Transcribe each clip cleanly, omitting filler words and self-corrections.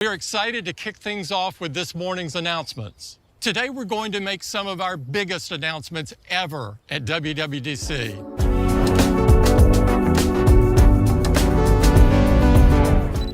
We are excited to kick things off with this morning's announcements. Today, we're going to make some of our biggest announcements ever at WWDC.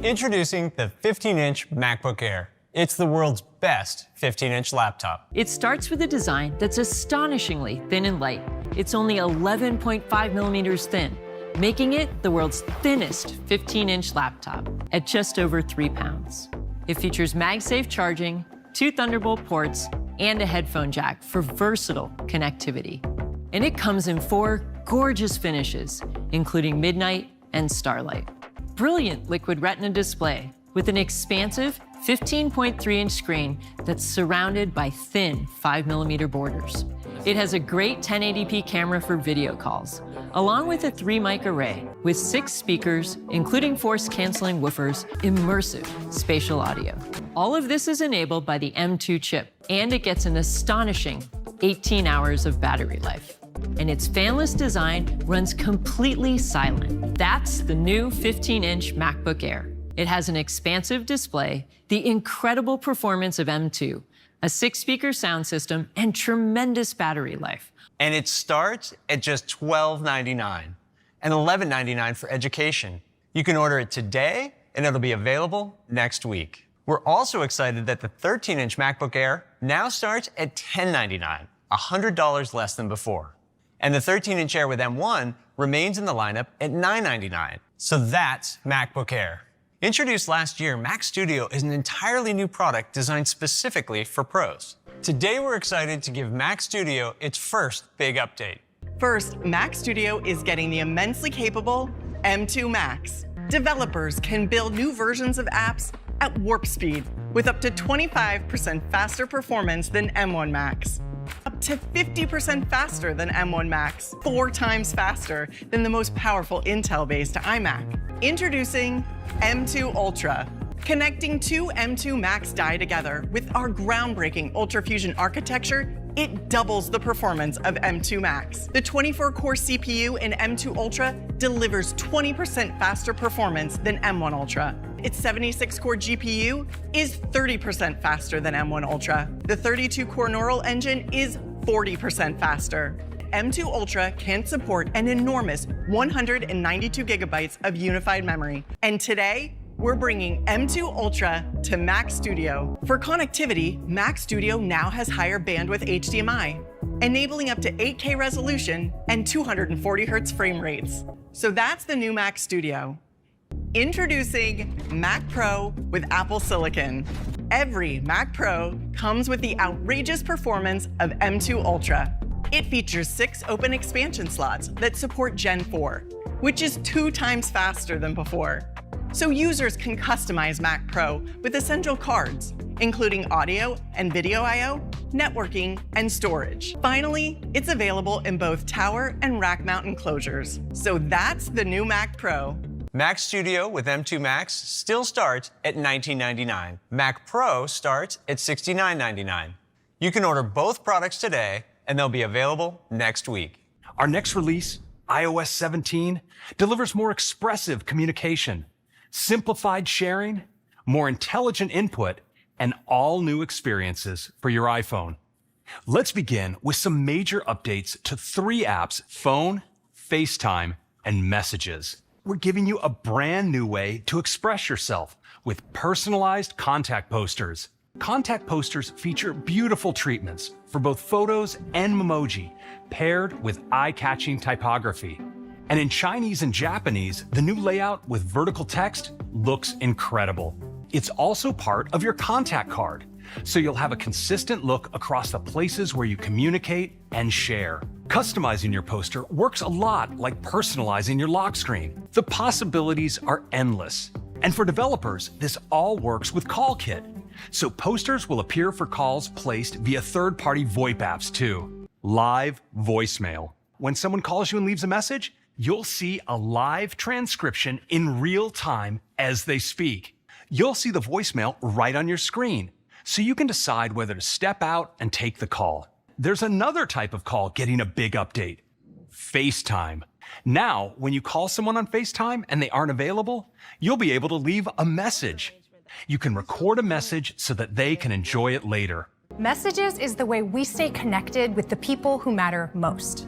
Introducing the 15-inch MacBook Air. It's the world's best 15-inch laptop. It starts with a design that's astonishingly thin and light. It's only 11.5 millimeters thin, making it the world's thinnest 15-inch laptop at just over 3 pounds. It features MagSafe charging, 2 Thunderbolt ports, and a headphone jack for versatile connectivity. And it comes in 4 gorgeous finishes, including Midnight and Starlight. Brilliant liquid retina display with an expansive 15.3-inch screen that's surrounded by thin 5mm borders. It has a great 1080p camera for video calls, along with a 3-mic array with 6 speakers, including force-canceling woofers, immersive spatial audio. All of this is enabled by the M2 chip, and it gets an astonishing 18 hours of battery life. And its fanless design runs completely silent. That's the new 15-inch MacBook Air. It has an expansive display, the incredible performance of M2, a 6-speaker sound system, and tremendous battery life. And it starts at just $12.99 and $11.99 for education. You can order it today, and it'll be available next week. We're also excited that the 13-inch MacBook Air now starts at $10.99, $100 less than before. And the 13-inch Air with M1 remains in the lineup at $9.99. So that's MacBook Air. Introduced last year, Mac Studio is an entirely new product designed specifically for pros. Today, we're excited to give Mac Studio its first big update. First, Mac Studio is getting the immensely capable M2 Max. Developers can build new versions of apps at warp speed with up to 25% faster performance than M1 Max. Up to 50% faster than M1 Max, 4 times faster than the most powerful Intel-based iMac. Introducing M2 Ultra. Connecting 2 M2 Max die together with our groundbreaking UltraFusion architecture, it doubles the performance of M2 Max. The 24-core CPU in M2 Ultra delivers 20% faster performance than M1 Ultra. Its 76-core GPU is 30% faster than M1 Ultra. The 32-core Neural Engine is 40% faster. M2 Ultra can support an enormous 192 gigabytes of unified memory. And today, we're bringing M2 Ultra to Mac Studio. For connectivity, Mac Studio now has higher bandwidth HDMI, enabling up to 8K resolution and 240 Hz frame rates. So that's the new Mac Studio. Introducing Mac Pro with Apple Silicon. Every Mac Pro comes with the outrageous performance of M2 Ultra. It features 6 open expansion slots that support Gen 4, which is 2 times faster than before. So users can customize Mac Pro with essential cards, including audio and video I/O, networking, and storage. Finally, it's available in both tower and rack mount enclosures. So that's the new Mac Pro. Mac Studio with M2 Max still starts at $19.99. Mac Pro starts at $69.99. You can order both products today, and they'll be available next week. Our next release, iOS 17, delivers more expressive communication, simplified sharing, more intelligent input, and all new experiences for your iPhone. Let's begin with some major updates to 3 apps: Phone, FaceTime, and Messages. We're giving you a brand new way to express yourself with personalized contact posters. Contact posters feature beautiful treatments for both photos and memoji, paired with eye-catching typography. And in Chinese and Japanese, the new layout with vertical text looks incredible. It's also part of your contact card, so you'll have a consistent look across the places where you communicate and share. Customizing your poster works a lot like personalizing your lock screen. The possibilities are endless. And for developers, this all works with CallKit. So posters will appear for calls placed via third-party VoIP apps too. Live voicemail. When someone calls you and leaves a message, you'll see a live transcription in real time as they speak. You'll see the voicemail right on your screen, so you can decide whether to step out and take the call. There's another type of call getting a big update: FaceTime. Now, when you call someone on FaceTime and they aren't available, you'll be able to leave a message. You can record a message so that they can enjoy it later. Messages is the way we stay connected with the people who matter most.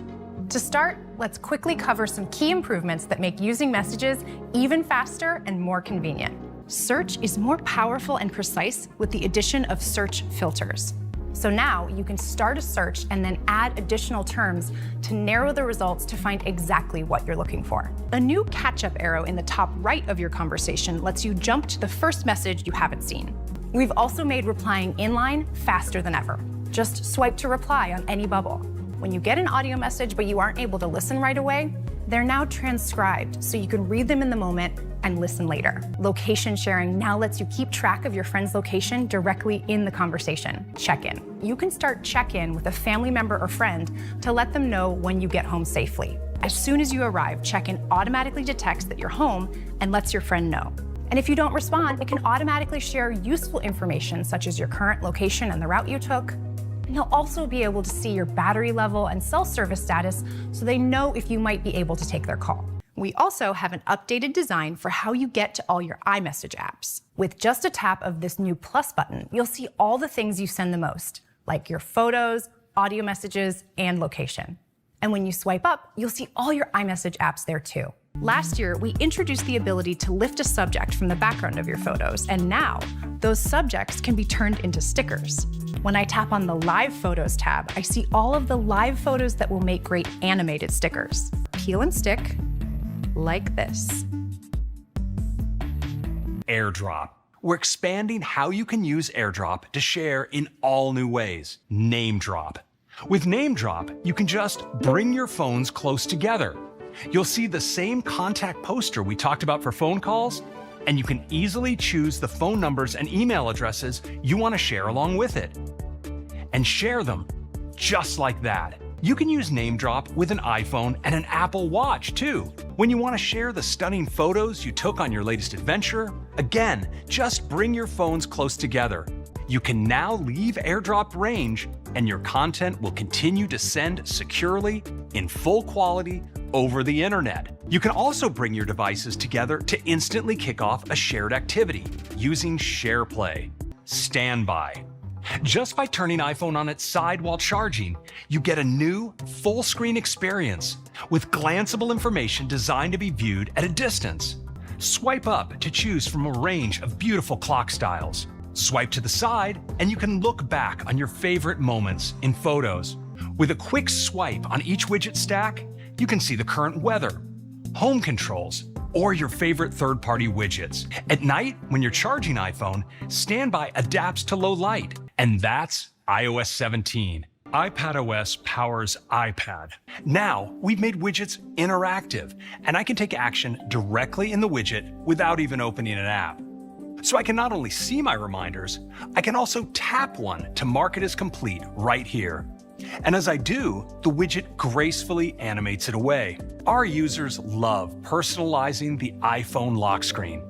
To start, let's quickly cover some key improvements that make using messages even faster and more convenient. Search is more powerful and precise with the addition of search filters. So now you can start a search and then add additional terms to narrow the results to find exactly what you're looking for. A new catch-up arrow in the top right of your conversation lets you jump to the first message you haven't seen. We've also made replying inline faster than ever. Just swipe to reply on any bubble. When you get an audio message but you aren't able to listen right away, they're now transcribed so you can read them in the moment and listen later. Location sharing now lets you keep track of your friend's location directly in the conversation. Check-in. You can start check-in with a family member or friend to let them know when you get home safely. As soon as you arrive, check-in automatically detects that you're home and lets your friend know. And if you don't respond, it can automatically share useful information such as your current location and the route you took. And they'll also be able to see your battery level and cell service status so they know if you might be able to take their call. We also have an updated design for how you get to all your iMessage apps. With just a tap of this new plus button, you'll see all the things you send the most, like your photos, audio messages, and location. And when you swipe up, you'll see all your iMessage apps there too. Last year, we introduced the ability to lift a subject from the background of your photos, and now those subjects can be turned into stickers. When I tap on the Live Photos tab, I see all of the live photos that will make great animated stickers. Peel and stick, like this. AirDrop. We're expanding how you can use AirDrop to share in all new ways. Name drop. With Name Drop, you can just bring your phones close together. You'll see the same contact poster we talked about for phone calls, and you can easily choose the phone numbers and email addresses you want to share along with it. And share them just like that. You can use Name Drop with an iPhone and an Apple Watch too. When you want to share the stunning photos you took on your latest adventure, again, just bring your phones close together. You can now leave AirDrop range and your content will continue to send securely in full quality over the internet. You can also bring your devices together to instantly kick off a shared activity using SharePlay. Standby. Just by turning iPhone on its side while charging, you get a new full-screen experience with glanceable information designed to be viewed at a distance. Swipe up to choose from a range of beautiful clock styles. Swipe to the side and you can look back on your favorite moments in photos. With a quick swipe on each widget stack, you can see the current weather, home controls, or your favorite third-party widgets. At night, when you're charging iPhone, Standby adapts to low light, and that's iOS 17. iPadOS powers iPad. Now, we've made widgets interactive, and I can take action directly in the widget without even opening an app. So I can not only see my reminders, I can also tap one to mark it as complete right here. And as I do, the widget gracefully animates it away. Our users love personalizing the iPhone lock screen.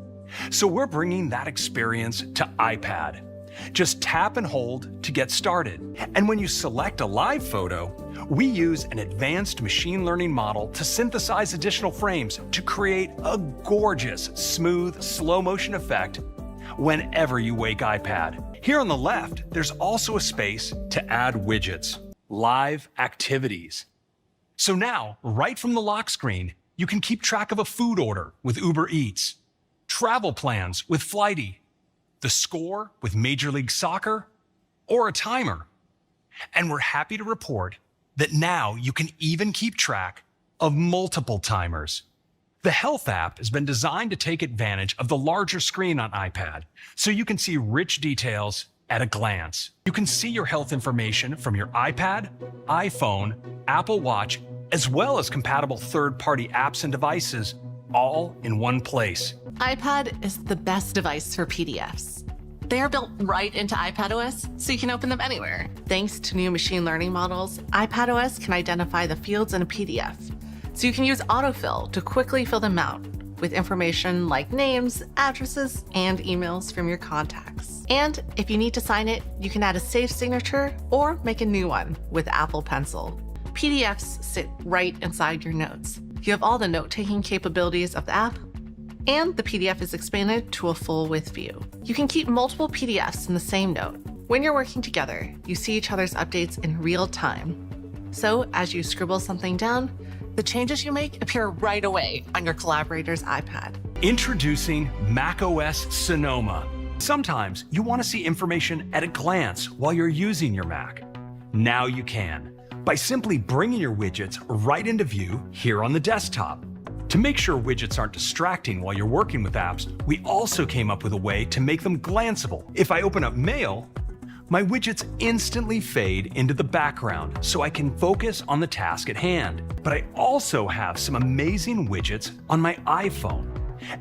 So we're bringing that experience to iPad. Just tap and hold to get started. And when you select a live photo, we use an advanced machine learning model to synthesize additional frames to create a gorgeous, smooth, slow motion effect whenever you wake iPad. Here on the left, there's also a space to add widgets. Live activities. So now, right from the lock screen, you can keep track of a food order with Uber Eats, travel plans with Flighty, the score with Major League Soccer, or a timer. And we're happy to report that now you can even keep track of multiple timers. The Health app has been designed to take advantage of the larger screen on iPad, so you can see rich details at a glance. You can see your health information from your iPad, iPhone, Apple Watch, as well as compatible third-party apps and devices, all in one place. iPad is the best device for PDFs. They are built right into iPadOS, so you can open them anywhere. Thanks to new machine learning models, iPadOS can identify the fields in a PDF, so you can use autofill to quickly fill them out with information like names, addresses, and emails from your contacts. And if you need to sign it, you can add a safe signature or make a new one with Apple Pencil. PDFs sit right inside your notes. You have all the note-taking capabilities of the app And the PDF is expanded to a full-width view. You can keep multiple PDFs in the same note. When you're working together, you see each other's updates in real time. So as you scribble something down, the changes you make appear right away on your collaborator's iPad. Introducing macOS Sonoma. Sometimes you want to see information at a glance while you're using your Mac. Now you can, by simply bringing your widgets right into view here on the desktop. To make sure widgets aren't distracting while you're working with apps, we also came up with a way to make them glanceable. If I open up Mail, my widgets instantly fade into the background so I can focus on the task at hand. But I also have some amazing widgets on my iPhone.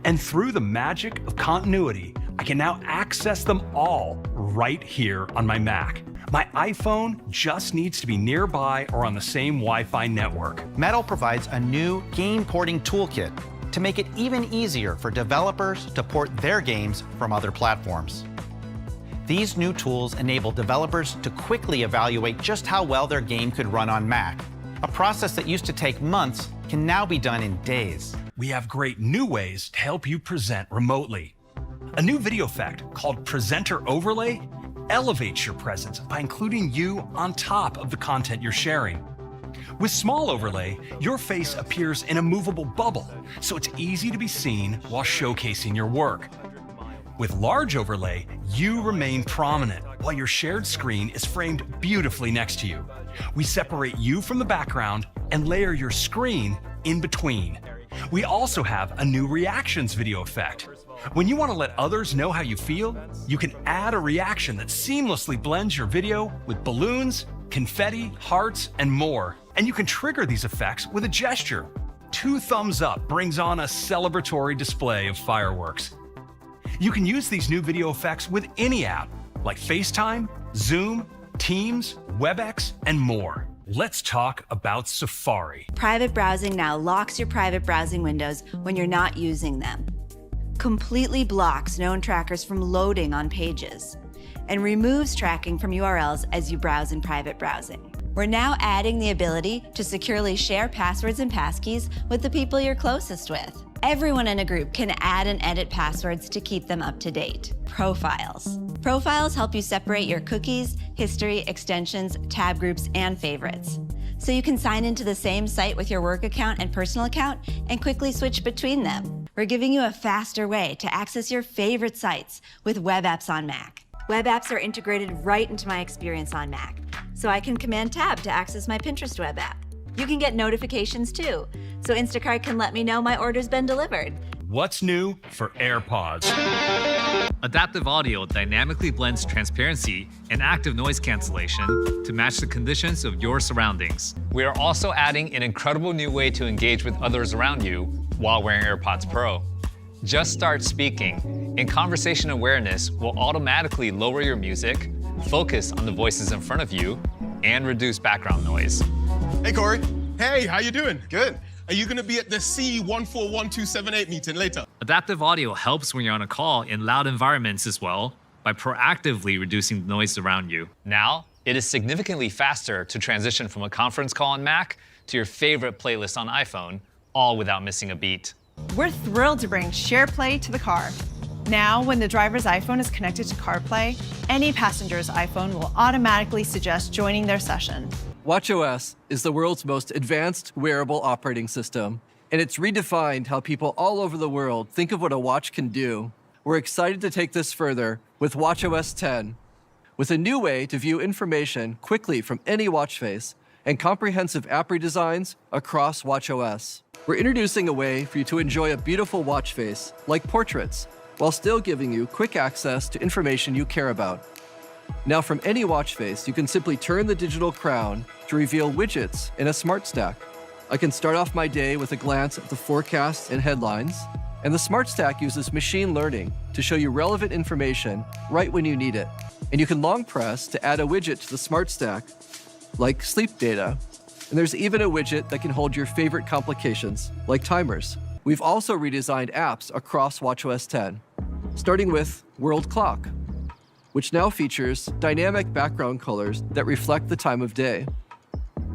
And through the magic of continuity, I can now access them all right here on my Mac. My iPhone just needs to be nearby or on the same Wi-Fi network. Metal provides a new game porting toolkit to make it even easier for developers to port their games from other platforms. These new tools enable developers to quickly evaluate just how well their game could run on Mac. A process that used to take months can now be done in days. We have great new ways to help you present remotely. A new video effect called Presenter Overlay elevates your presence by including you on top of the content you're sharing. With Small Overlay, your face appears in a movable bubble, so it's easy to be seen while showcasing your work. With Large Overlay, you remain prominent while your shared screen is framed beautifully next to you. We separate you from the background and layer your screen in between. We also have a new Reactions video effect. When you want to let others know how you feel, you can add a reaction that seamlessly blends your video with balloons, confetti, hearts, and more. And you can trigger these effects with a gesture. 2 thumbs up brings on a celebratory display of fireworks. You can use these new video effects with any app, like FaceTime, Zoom, Teams, WebEx, and more. Let's talk about Safari. Private browsing now locks your private browsing windows when you're not using them, completely blocks known trackers from loading on pages, and removes tracking from URLs as you browse in private browsing. We're now adding the ability to securely share passwords and passkeys with the people you're closest with. Everyone in a group can add and edit passwords to keep them up to date. Profiles. Profiles help you separate your cookies, history, extensions, tab groups, and favorites. So you can sign into the same site with your work account and personal account and quickly switch between them. We're giving you a faster way to access your favorite sites with web apps on Mac. Web apps are integrated right into my experience on Mac, so I can Command Tab to access my Pinterest web app. You can get notifications too, so Instacart can let me know my order's been delivered. What's new for AirPods? Adaptive audio dynamically blends transparency and active noise cancellation to match the conditions of your surroundings. We are also adding an incredible new way to engage with others around you while wearing AirPods Pro. Just start speaking, and conversation awareness will automatically lower your music, focus on the voices in front of you, and reduce background noise. Hey, Corey. Hey, how you doing? Good. Are you going to be at the C141278 meeting later? Adaptive audio helps when you're on a call in loud environments as well by proactively reducing the noise around you. Now, it is significantly faster to transition from a conference call on Mac to your favorite playlist on iPhone, all without missing a beat. We're thrilled to bring SharePlay to the car. Now, when the driver's iPhone is connected to CarPlay, any passenger's iPhone will automatically suggest joining their session. watchOS is the world's most advanced wearable operating system, and it's redefined how people all over the world think of what a watch can do. We're excited to take this further with watchOS 10, with a new way to view information quickly from any watch face and comprehensive app redesigns across watchOS. We're introducing a way for you to enjoy a beautiful watch face, like portraits, while still giving you quick access to information you care about. Now from any watch face, you can simply turn the digital crown to reveal widgets in a smart stack. I can start off my day with a glance at the forecasts and headlines, and the smart stack uses machine learning to show you relevant information right when you need it. And you can long press to add a widget to the smart stack, like sleep data. And there's even a widget that can hold your favorite complications, like timers. We've also redesigned apps across watchOS 10, starting with World Clock, which now features dynamic background colors that reflect the time of day.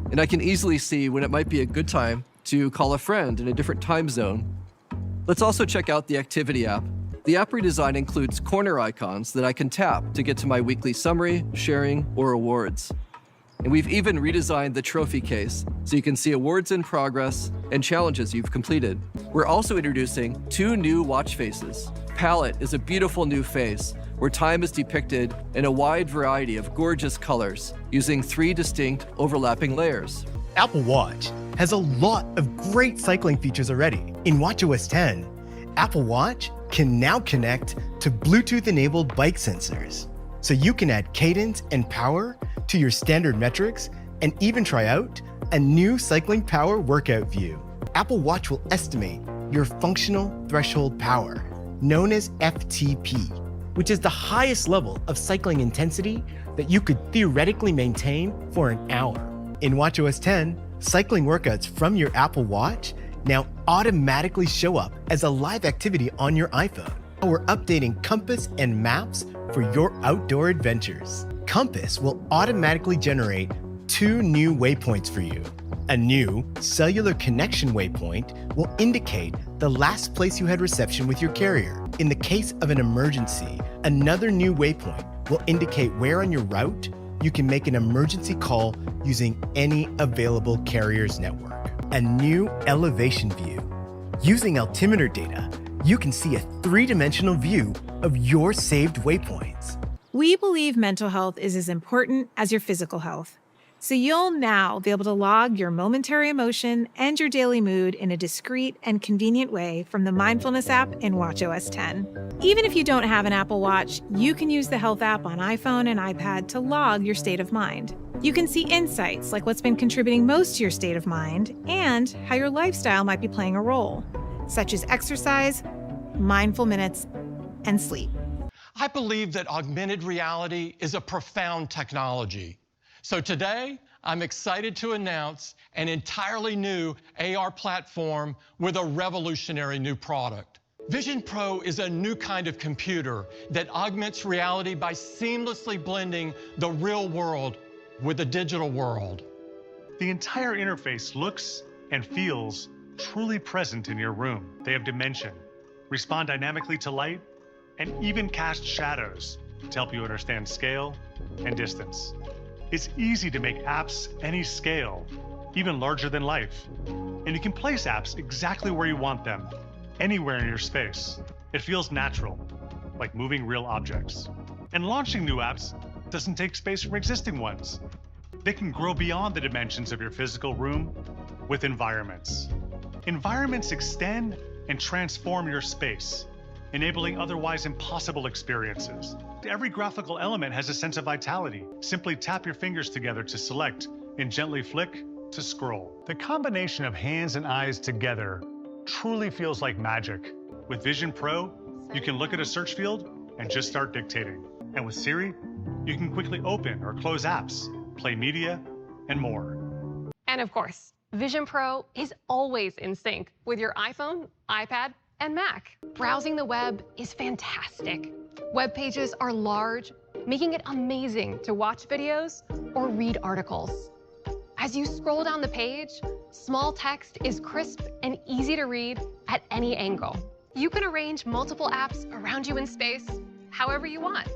And I can easily see when it might be a good time to call a friend in a different time zone, Let's also check out the Activity app. The app redesign includes corner icons that I can tap to get to my weekly summary, sharing, or awards. And we've even redesigned the trophy case so you can see awards in progress and challenges you've completed. We're also introducing 2 new watch faces. Palette is a beautiful new face where time is depicted in a wide variety of gorgeous colors using 3 distinct overlapping layers. Apple Watch has a lot of great cycling features already. In watchOS 10, Apple Watch can now connect to Bluetooth-enabled bike sensors, so you can add cadence and power to your standard metrics and even try out a new cycling power workout view. Apple Watch will estimate your functional threshold power, known as FTP, which is the highest level of cycling intensity that you could theoretically maintain for an hour. In watchOS 10, cycling workouts from your Apple Watch now automatically show up as a live activity on your iPhone. We're updating Compass and Maps for your outdoor adventures. Compass will automatically generate 2 new waypoints for you. A new cellular connection waypoint will indicate the last place you had reception with your carrier. In the case of an emergency, another new waypoint will indicate where on your route you can make an emergency call using any available carrier's network. A new elevation view. Using altimeter data, you can see a 3-dimensional view of your saved waypoints. We believe mental health is as important as your physical health. So you'll now be able to log your momentary emotion and your daily mood in a discreet and convenient way from the Mindfulness app in watchOS 10. Even if you don't have an Apple Watch, you can use the Health app on iPhone and iPad to log your state of mind. You can see insights like what's been contributing most to your state of mind and how your lifestyle might be playing a role, such as exercise, mindful minutes, and sleep. I believe that augmented reality is a profound technology. So today, I'm excited to announce an entirely new AR platform with a revolutionary new product. Vision Pro is a new kind of computer that augments reality by seamlessly blending the real world with the digital world. The entire interface looks and feels truly present in your room. They have dimension, respond dynamically to light, and even cast shadows to help you understand scale and distance. It's easy to make apps any scale, even larger than life. And you can place apps exactly where you want them, anywhere in your space. It feels natural, like moving real objects. And launching new apps doesn't take space from existing ones. They can grow beyond the dimensions of your physical room with environments. Environments extend and transform your space, enabling otherwise impossible experiences. Every graphical element has a sense of vitality. Simply tap your fingers together to select and gently flick to scroll. The combination of hands and eyes together truly feels like magic. With Vision Pro, you can look at a search field and just start dictating. And with Siri, you can quickly open or close apps, play media, and more. And of course, Vision Pro is always in sync with your iPhone, iPad, and Mac. Browsing the web is fantastic. Web pages are large, making it amazing to watch videos or read articles. As you scroll down the page, small text is crisp and easy to read at any angle. You can arrange multiple apps around you in space however you want.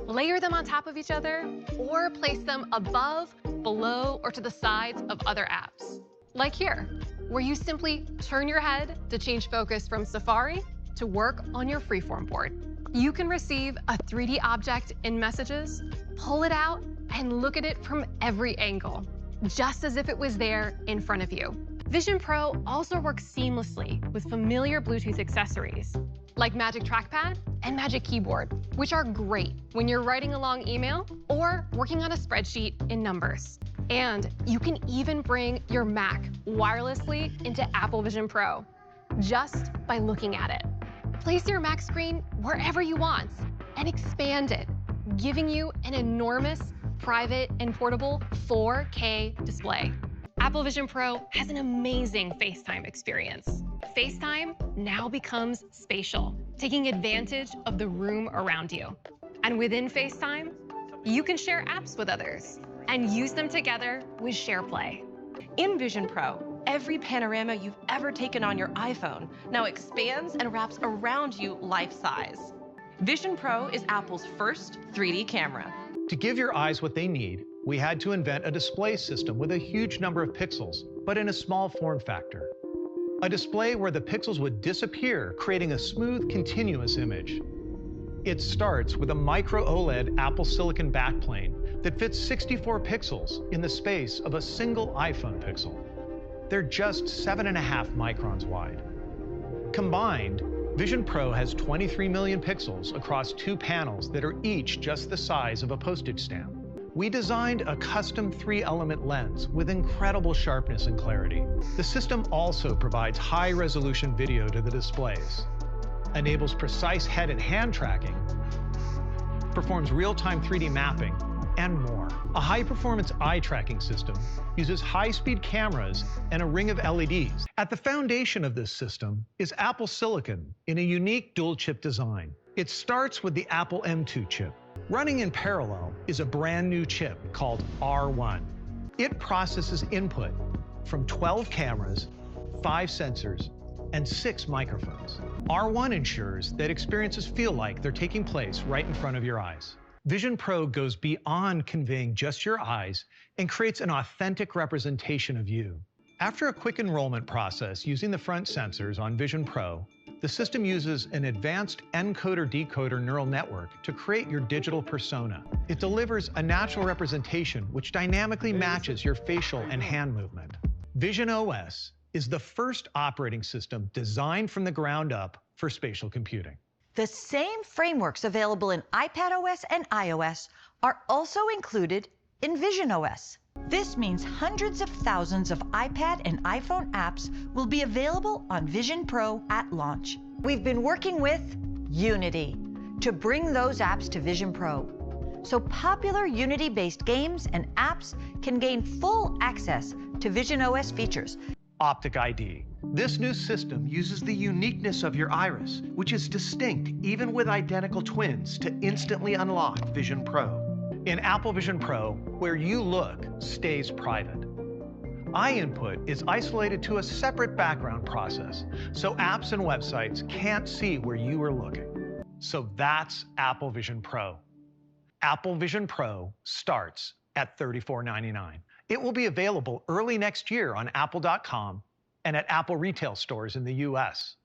Layer them on top of each other or place them above, below, or to the sides of other apps. Like here, where you simply turn your head to change focus from Safari to work on your freeform board. You can receive a 3D object in Messages, pull it out, and look at it from every angle, just as if it was there in front of you. Vision Pro also works seamlessly with familiar Bluetooth accessories, like Magic Trackpad and Magic Keyboard, which are great when you're writing a long email or working on a spreadsheet in Numbers. And you can even bring your Mac wirelessly into Apple Vision Pro, just by looking at it. Place your Mac screen wherever you want and expand it, giving you an enormous, private, and portable 4K display. Apple Vision Pro has an amazing FaceTime experience. FaceTime now becomes spatial, taking advantage of the room around you. And within FaceTime, you can share apps with others and use them together with SharePlay. In Vision Pro, Every panorama you've ever taken on your iPhone now expands and wraps around you life-size. Vision Pro is Apple's first 3D camera. To give your eyes what they need, we had to invent a display system with a huge number of pixels, but in a small form factor. A display where the pixels would disappear, creating a smooth, continuous image. It starts with a micro OLED Apple Silicon backplane that fits 64 pixels in the space of a single iPhone pixel. They're just 7.5 microns wide. Combined, Vision Pro has 23 million pixels across 2 panels that are each just the size of a postage stamp. We designed a custom 3-element lens with incredible sharpness and clarity. The system also provides high-resolution video to the displays, enables precise head and hand tracking, performs real-time 3D mapping, and more. A high-performance eye tracking system uses high-speed cameras and a ring of LEDs. At the foundation of this system is Apple Silicon in a unique dual-chip design. It starts with the Apple M2 chip. Running in parallel is a brand new chip called R1. It processes input from 12 cameras, 5 sensors, and 6 microphones. R1 ensures that experiences feel like they're taking place right in front of your eyes. Vision Pro goes beyond conveying just your eyes and creates an authentic representation of you. After a quick enrollment process using the front sensors on Vision Pro, the system uses an advanced encoder-decoder neural network to create your digital persona. It delivers a natural representation which dynamically matches your facial and hand movement. Vision OS is the first operating system designed from the ground up for spatial computing. The same frameworks available in iPadOS and iOS are also included in Vision OS. This means hundreds of thousands of iPad and iPhone apps will be available on Vision Pro at launch. We've been working with Unity to bring those apps to Vision Pro, so popular Unity-based games and apps can gain full access to Vision OS features. Optic ID. This new system uses the uniqueness of your iris, which is distinct even with identical twins, to instantly unlock Vision Pro. In Apple Vision Pro, where you look stays private. Eye input is isolated to a separate background process, so apps and websites can't see where you are looking. So that's Apple Vision Pro. Apple Vision Pro starts at $34.99. It will be available early next year on Apple.com and at Apple retail stores in the US.